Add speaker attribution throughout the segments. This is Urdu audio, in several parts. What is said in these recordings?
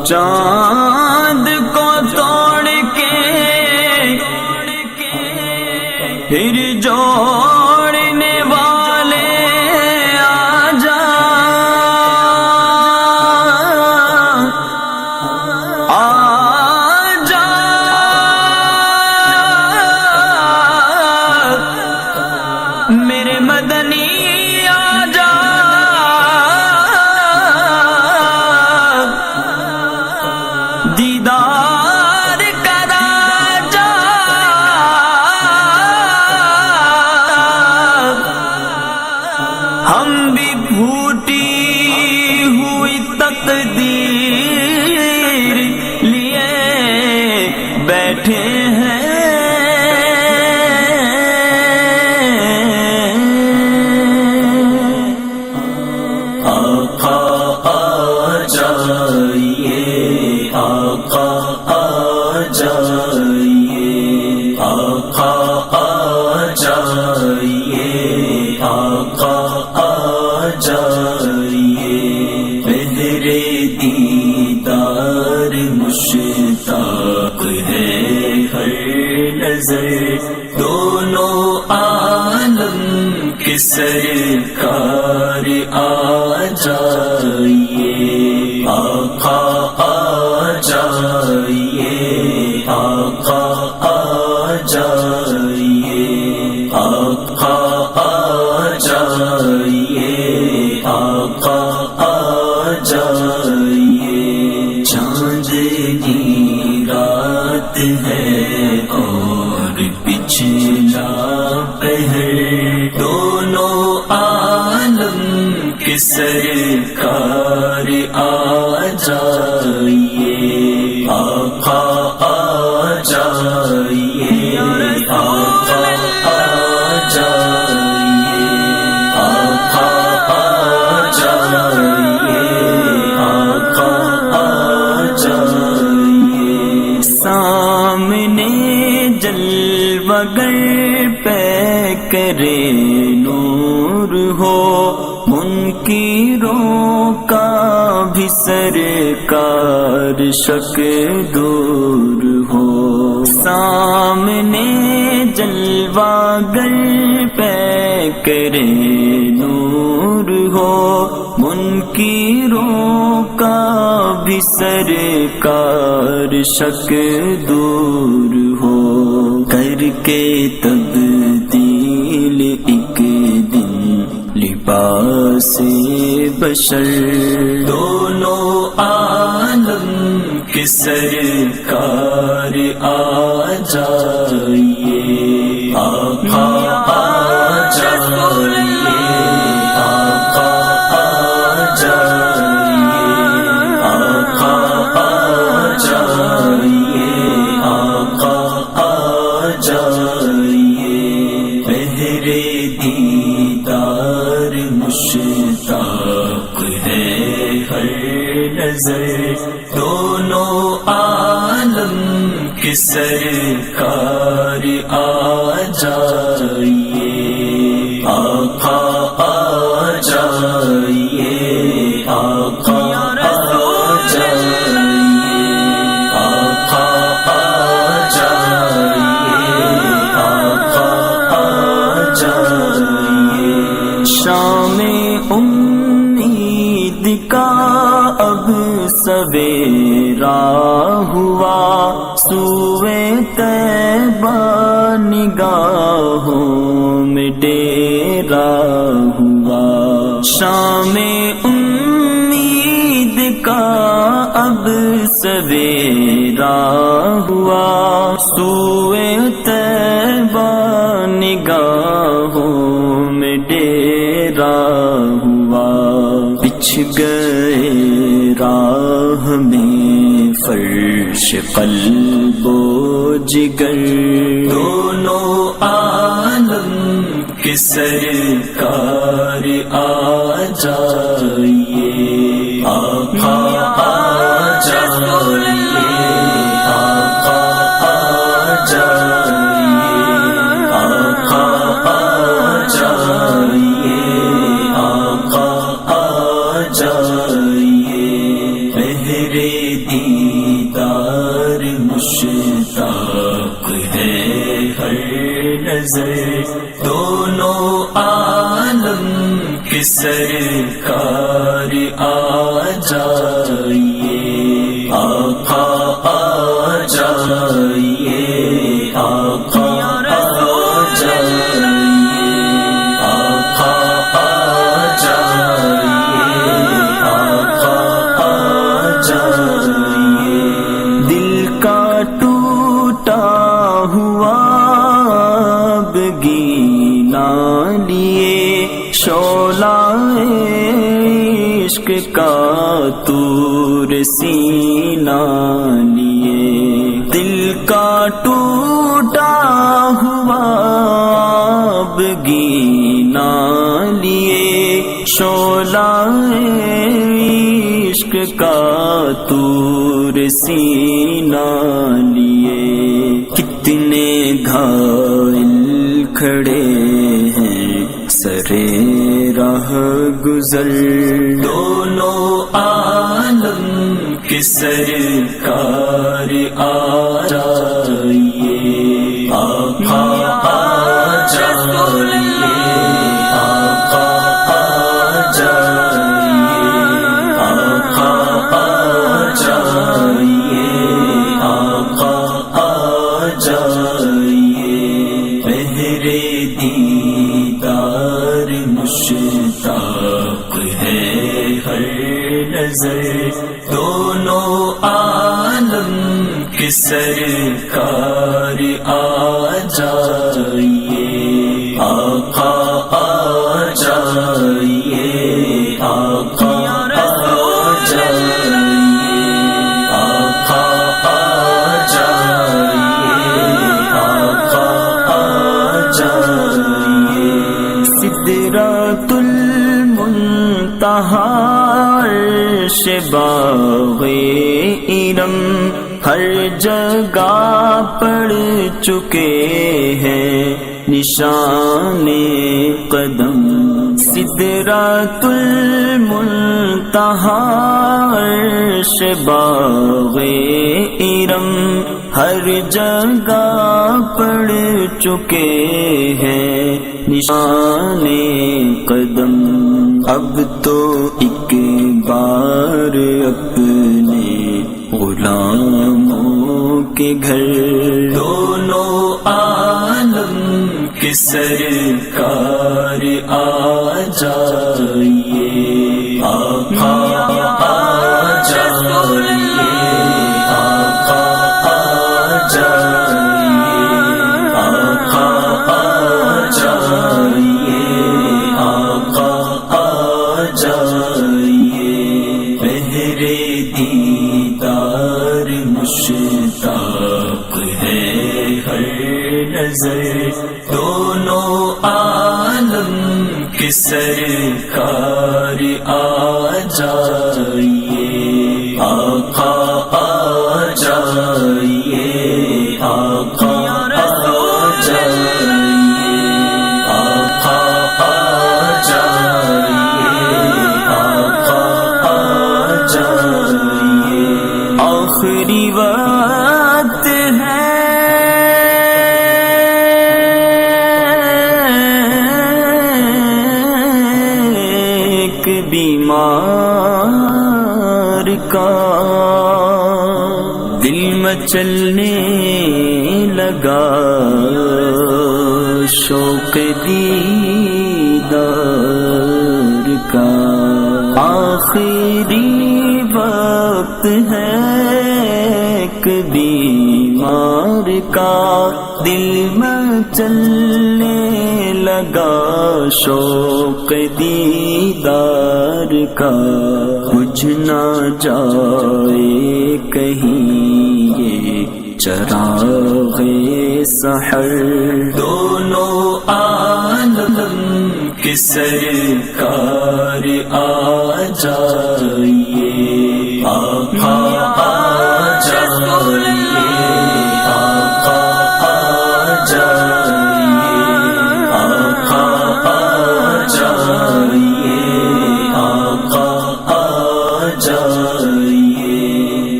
Speaker 1: چاند کو توڑ کے پھر جوڑنے والے آجا آجا میرے مدنی آجا دیدار کرا جا ہم بھی پھوٹی ہوئی تقدیر لیے بیٹھے ہیں آقا آ جائیے آقا آ جائیے آقا آ جائیے آقا آ جائیے پہرے دیدار مشتاق ہے ہر نظر دونوں عالم کے سرکار آ جائیے آقا آ جائیے آقا آ جائیے آقا آ جائیے آقا آ جائیے چاندنی رات ہے اور پچھلا پہر دونوں عالم کے سرکار آ جائیے آقا آ جائیے آقا آ جائیے آقا آ جائیے آقا آ جائیے سامنے جلوہ گر پہ کرے نور ہو منکروں کا بھی سرکار شک دور ہو سامنے جلوہ گر پہ کرے نور ہو منکروں کا بھی سرکار شک دور ہو کر کے تبدیل ایک دن لباس بشر دونوں عالم کے سرکار آ جائیے آقا آ جائیے آقا آ جائیے آقا آ جائیے آقا آ جائیے پہرے دیدار مشتاق ہے ہر نظر دونوں عالم کے سرکار آ جائیے آقا آ جائیے آقا آ جائیے آقا آ جائیے آقا آ جائیے شام امید کا اب سویرا ہوا سوئے طیبہ نگاہوں میں ڈیرا ہوا شام امید کا اب سویرا ہوا سوئے طیبہ نگاہوں میں ڈیرا ہوا بچھ گئے راہ میں فرش قلب و جگر دونوں عالم کے سرکار آ جائیے آقا آ جائیے آقا آ جائیے آقا آ جائیے آقا آ جائیے نظر دونوں عالم کے سرکار آ جائیے آقا آ جائیے آقا آ جائیے آقا آ جائیے آقا آ جائیے
Speaker 2: دل کا ٹوٹا ہوا بگینا لیے شعلہ عشق کا طور سینہ لیے دل کا ٹوٹا ہوا بگینا لیے شعلہ عشق کا طور سینہ لیے کتنے گھائل کھڑے ہیں سرے راہ گزر
Speaker 1: دونوں عالم کے سرکار آ جائیے آقا آ جائیے آقا آ جائیے آقا آ جائیے آقا آ جائیے پہرے دیدار مشتاق ہے ہر نظر دونوں عالم کے سرکار آ جائیے آقا آ جائیے آقا آ جائیے آقا آ جائیے آقا آ جائیے
Speaker 2: سدرۃ المنتہا عرش باغ ارم ہر جگہ پڑ چکے ہیں نشان قدم سدرۃ المنتہا عرش باغ ارم ہر جگہ پڑ چکے ہیں نشان قدم اب تو ایک بار اپنے غلاموں کے گھر
Speaker 1: دونوں عالم کے سرکار آ جائیے آقا آ جائیے آقا آ جائیے آقا آ جائیے آقا آ جائیے پہرے دیدار مشتاق ہے ہر نظر دونوں عالم کے سرکار آ جائیے آقا آ جائیے آقا آ جائیے آقا آ جائیے آقا آ جائیے
Speaker 2: آخری وقت ہے ایک بیمار کا دل مچلنے لگا شوق دیدار کا آخری وقت ہے ایک بیمار کا دل مچلنے لگا شوق دیدار کا بجھ نہ جائے کہیں یہ چراغ سحر
Speaker 1: دونوں عالم کے سرکار آ جائیے آقا آ جائیے آقا آ جائیے آقا آ جائیے آقا آ جائیے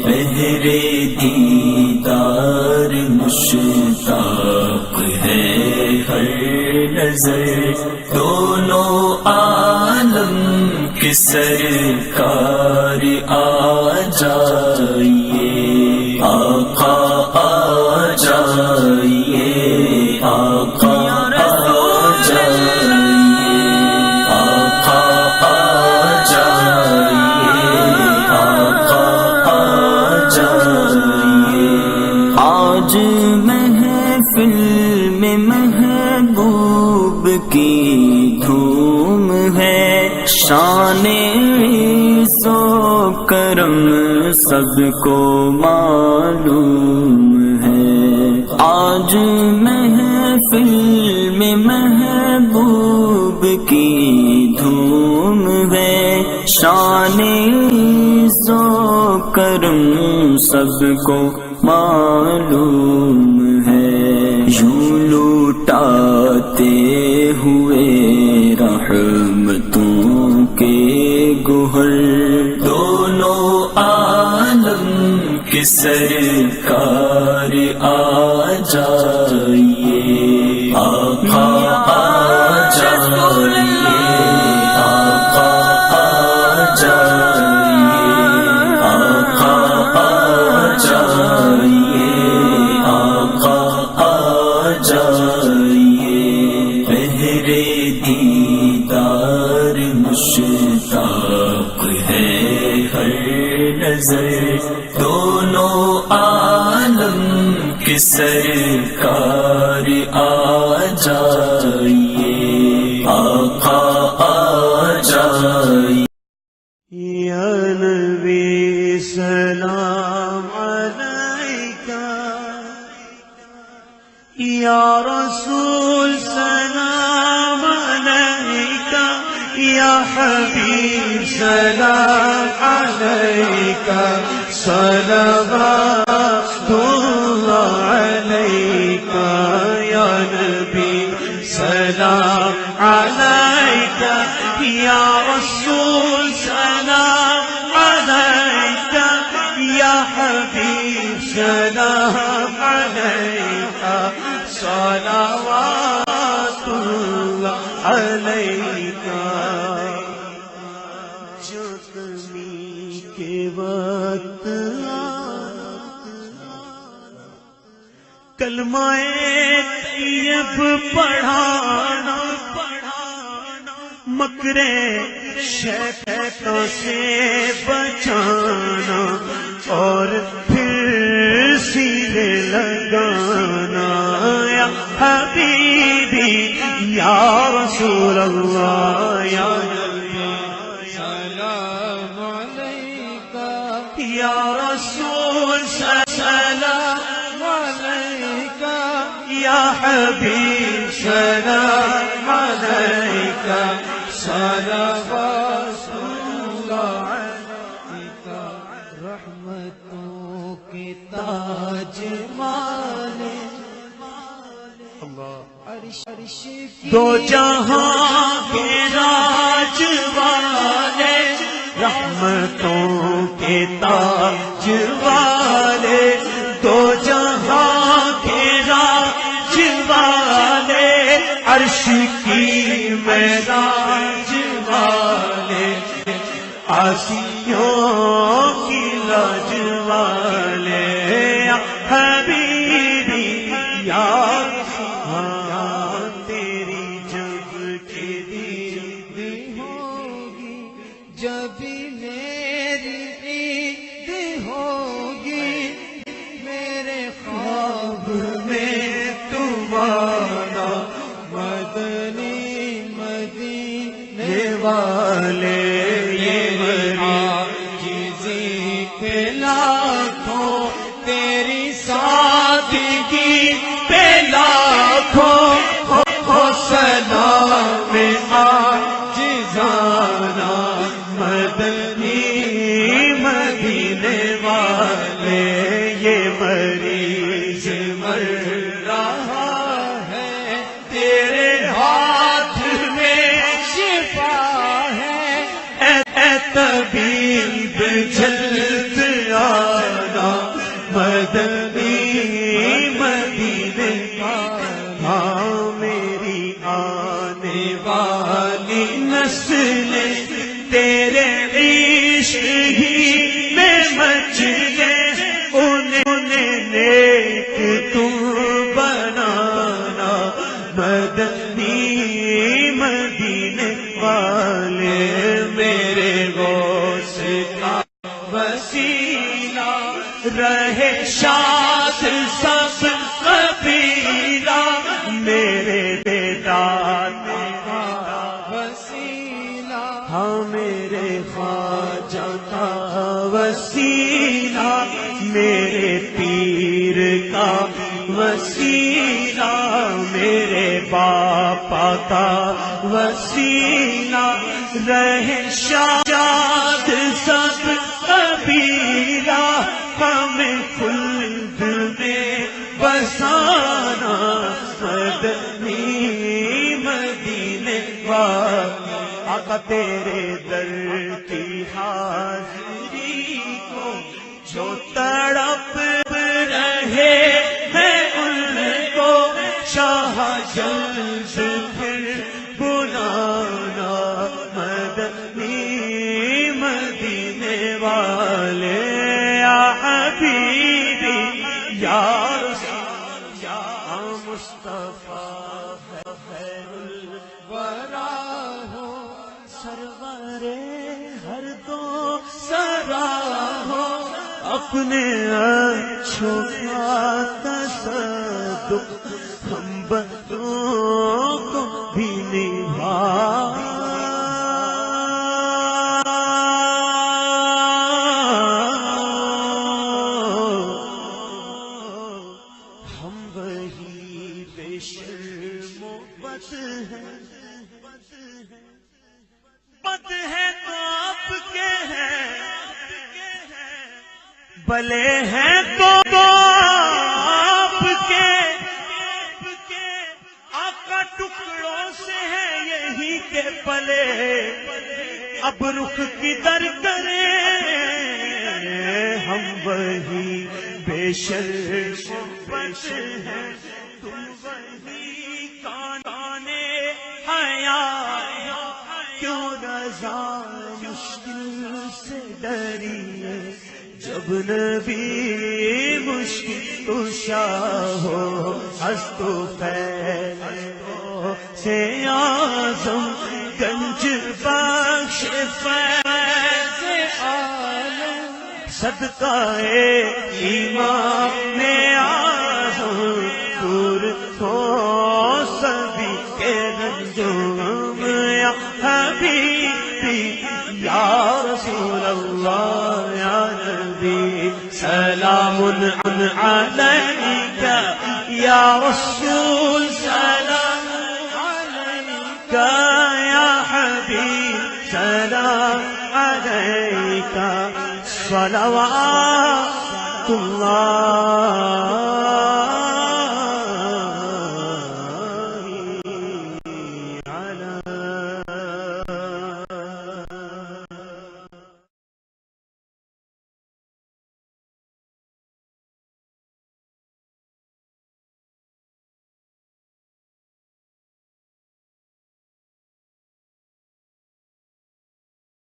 Speaker 1: پہرے دیدار مشتاق ہے ہر
Speaker 2: نظر دونوں عالم کی سرکار آ جائیے آقا آ جائیے آقا آ جائیے آقا آ جائیے آقا آ جائیے آج محفل میں محبوب کی دھوم ہے شان عز و کرم سب کو معلوم ہے آج محفل میں محبوب کی دھوم ہے شان عز و کرم سب کو معلوم ہے یوں لوٹاتے ہوئے رحمتوں کے گوہر دونوں عالم کی سرکار آ جائیے آقا آ جائیے آقا آ جائیے آقا آ جائیے آقا آ جائیے پہرے دیدار مشتاق ہے ہر نظر دونوں عالم کی سرکار آ جائیے آقا آ جائیے
Speaker 3: یا نبی سلام علیکہ یا رسول سلام علیکہ یا حبیب سلام علیکہ صلوات اللہ علیکہ یا نبی سلام علیکہ یا رسول سلام علیکہ یا حبیب سلام علیکہ صلوات اللہ علیکہ جتنی کے وقت کلمہ طیب پڑھانا مکر شیطان سے بچانا اور پھر سینے لگانا یا حبیبی یا رسول اللہ یا نبی سلام علیکہ یا رسول سلام علیکہ یا حبیب سلام علیکہ صلوات اللہ علیکہ رحمتوں کے تاج مالے دو جہاں کے راج والے رحمتوں کے تاج والے دو جہاں کے راج والے عرش کی معراج والے آسیوں کی لاج والے حبیبی یا تیری جب کے دید ہوگی جب میری عید ہوگی میرے خواب میں تمہارا مدنی مدینے والے یہ چیزیں پہ لاکھوں تیری سادگی پہ لاکھوں سلام عاجزانہ مدنی مدینے والے یہ مریض مر رہا ہے تیرے ہاتھ میں شفا ہے اے طبیب جلد آنا مدنی مدینے ہاں میری عشق ہی میں مچلے انہیں نیک تم بنانا مدنی مدینے والے میرے غوث کا وسیلہ رہے شاد سب قبیلہ میرے بیداد کا وسیلہ ہاں میرے خواجہ کا وسیلہ میرے پیر کا وسیلہ میرے باپا کا وسیلہ رہے شاد سب قبیلہ ہمیں خلد میں بسانا مدنی مدینے والے آقا تیرے در کی حاضری کو جو تڑپ رہے ہیں ان کو شاہ جلد پھر بلانا مدنی مدینے والے یا حبیبی یا رسول یا مصطفیٰ خیر الورا ہو سرور ہر دو سرا ہو اپنے اچھوں کا تصدق ہم بدوں کو بھی نبھا ہم وہی بے شرم و بد ہیں بد ہے تو آپ کے ہیں بلے ہیں تو آپ کے آقا ٹکڑوں سے ہے یہی کے پلے اب رخ کدھر کریں ہم وہی بے شرم و بد ہیں تم وہی کانے حیا کیوں رضا مشکل سے ڈریے جب نبی مشکل کشا ہو ہست و فیل سے اعظم گنج بخش فیض عالم صدقہ ایمان اعظم دور ہو سبھی کے رنجوں یا حبیبی یا رسول اللہ یا نبی سلام علیکہ یا رسول سلام علیکہ یا حبیب سلام علیکہ صلوات اللہ